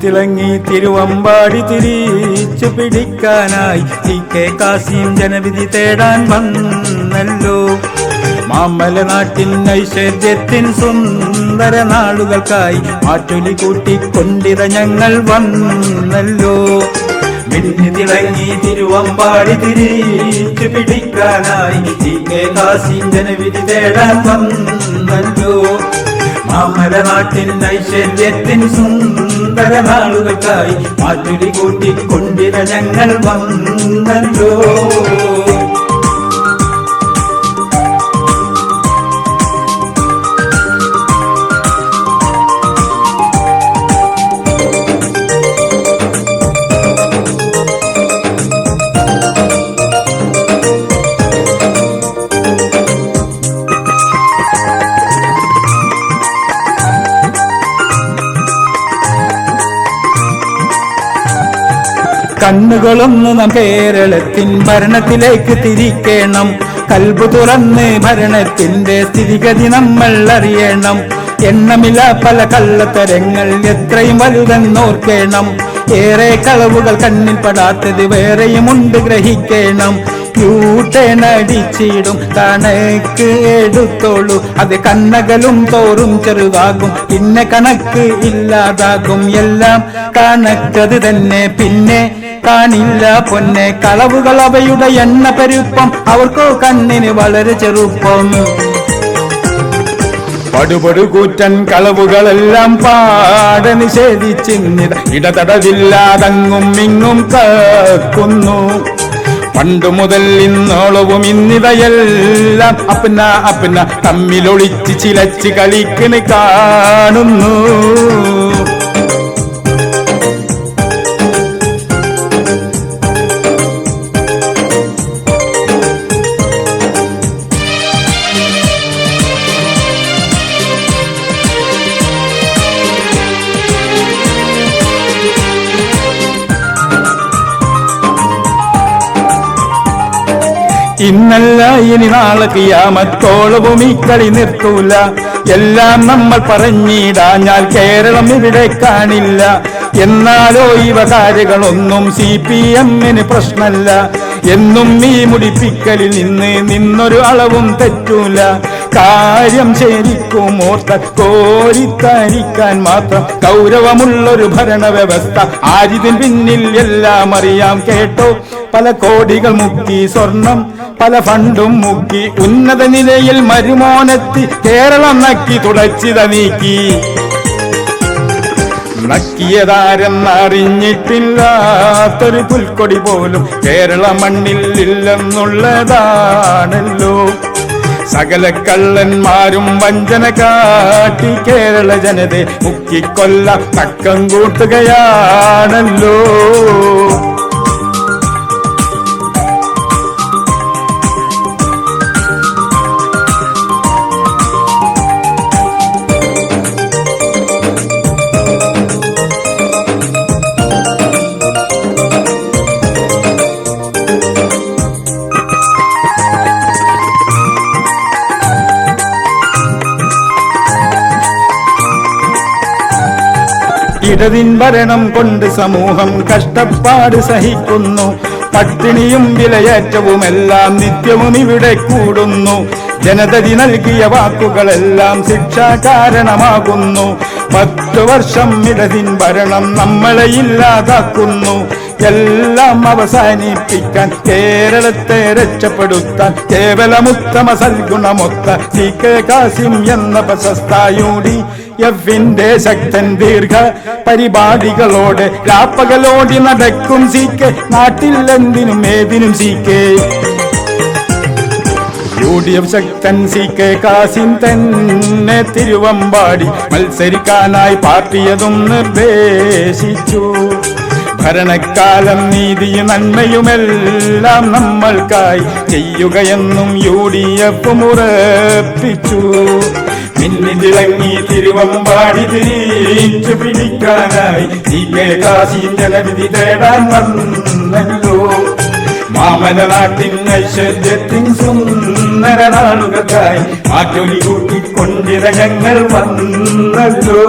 തിളങ്ങി തിരുവമ്പാടി തിരിച്ചു പിടിക്കാനായി CK കാസിം ജനവിധി തേടാൻ വന്നല്ലോ. മാമല നാട്ടിൻ ഐശ്വര്യത്തിൻ സുന്ദര നാളുകൾക്കായി മാറ്റൊലി കൂട്ടിക്കൊണ്ടിത ഞങ്ങൾ വന്നല്ലോ. മിന്നി തിളങ്ങി തിരുവമ്പാടി തിരിച്ചു പിടിക്കാനായി CK കാസിം ജനവിധി തേടാൻ വന്നല്ലോ. മാമല നാട്ടിൻ ഐശ്വര്യത്തിൻ സുന്ദര നാളുകൾക്കായി മാറ്റൊലി കൂട്ടിക്കൊണ്ടിത ഞങ്ങൾ വന്നല്ലോ. കണ്ണുകളൊന്ന് നാം കേരളത്തിൻ ഭരണത്തിലേക്ക് തിരിക്കണം. കൽബ് തുറന്ന് ഭരണത്തിന്റെ സ്ഥിതിഗതി നമ്മൾ അറിയണം. എണ്ണമില്ല പല കള്ളത്തരങ്ങൾ എത്രയും വലുതെന്നോർക്കണം. ഏറെ കളവുകൾ കണ്ണിൽ പെടാത്തത് വേറെയുമുണ്ട് ഗ്രഹിക്കണം. ൂട്ടേണടിച്ചിടും കണക്ക് എടുത്തോളൂ, അത് കണ്ണകലും തോറും ചെറുതാകും, പിന്നെ കണക്ക് ഇല്ലാതാകും. എല്ലാം കണക്കത് തന്നെ, പിന്നെ കാണില്ല പൊന്നെ. കളവുകൾ അവയുടെ എണ്ണ പെരുപ്പം, അവർക്കോ കണ്ണിന് വളരെ ചെറുപ്പം. പടുപടുകൂറ്റൻ കളവുകളെല്ലാം പാടെ നിഷേധിച്ചിന്നിത ഇടതടവില്ലാതങ്ങും ഇങ്ങും കക്കുന്നു. പണ്ടു മുതൽ ഇന്നോളവും ഇന്നിവയെല്ലാം അപ്ന തമ്മിലൊളിച്ച് ചിലച്ച് കളിക്കണ് കാണുന്നു. ഇന്നല്ല ഇനി നാളെ ഖിയാമത്തോളവും ഈ കളി നിർത്തൂല. എല്ലാം നമ്മൾ പറഞ്ഞിടാഞ്ഞാൽ കേരളം ഇവിടെ കാണില്ല. എന്നാലോ ഇവ കാര്യങ്ങളൊന്നും CPM-ന് പ്രശ്നമല്ല. എന്നും ഈ മുടിപ്പിക്കലിൽ നിന്നൊരു അളവും തെറ്റൂല. കാര്യം ശരിക്കും ഓർത്ത കോരിത്തരിക്കാൻ മാത്രം ഗൗരവമുള്ളൊരു ഭരണവ്യവസ്ഥ. ആരിതിൻ പിന്നിൽ എല്ലാം അറിയാം കേട്ടോ. പല കോടികൾ മുക്കി സ്വർണം, പല ഫണ്ടും മുക്കി ഉന്നത നിലയിൽ മരുമോനെത്തി കേരളം നക്കി തുടച്ചിത നീക്കി. നക്കിയതാരെന്നറിഞ്ഞിട്ടില്ലാത്തൊരു പുൽക്കൊടി പോലും കേരള മണ്ണിൽ ഇല്ലെന്നുള്ളതാണല്ലോ. സകല കള്ളന്മാരും വഞ്ചന കാട്ടി കേരള ജനതയെ മുക്കിക്കൊല്ല തക്കം കൂട്ടുകയാണല്ലോ. ഇടതിൻ ഭരണം കൊണ്ട് സമൂഹം കഷ്ടപ്പാട് സഹിക്കുന്നു. പട്ടിണിയും വിലയേറ്റവുമെല്ലാം നിത്യവും ഇവിടെ കൂടുന്നു. ജനതതി നൽകിയ വാക്കുകളെല്ലാം ശിക്ഷാ കാരണമാകുന്നു. 10 വർഷം ഇടതിൻ ഭരണം നമ്മളെ ഇല്ലാതാക്കുന്നു. എല്ലാം അവസാനിപ്പിക്കാൻ, കേരളത്തെ രക്ഷപ്പെടുത്താൻ കേവലമുത്തമ സൽഗുണമൊത്ത CK കാസിം എന്ന പ്രശസ്ത UDF-ന്റെ ശക്തൻ ദീർഘ പരിപാടികളോടെ രാപ്പകലോടി നടക്കും CK. നാട്ടിൽ എന്തിനും ഏതിനും CK. UDF ശക്തൻ CK കാസിം തന്നെ തിരുവമ്പാടി മത്സരിക്കാനായി പാർട്ടിയതും നിർദ്ദേശിച്ചു. ഭരണക്കാലം നീതിയും നന്മയുമെല്ലാം നമ്മൾക്കായി ചെയ്യുകയെന്നും UDF ഉറപ്പിച്ചു. മിന്നിതിളങ്ങി തിരുവമ്പാടി തിരിച്ചു പിടിക്കാനായി CK കാസിം ജനവിധി തേടാൻ വന്നല്ലോ. മാമല നാട്ടിൻ ഐശ്വര്യത്തിൻ സുന്ദര നാളുകൾക്കായി മാറ്റൊലി കൂട്ടിക്കൊണ്ടിര ഞങ്ങൾ വന്നല്ലോ.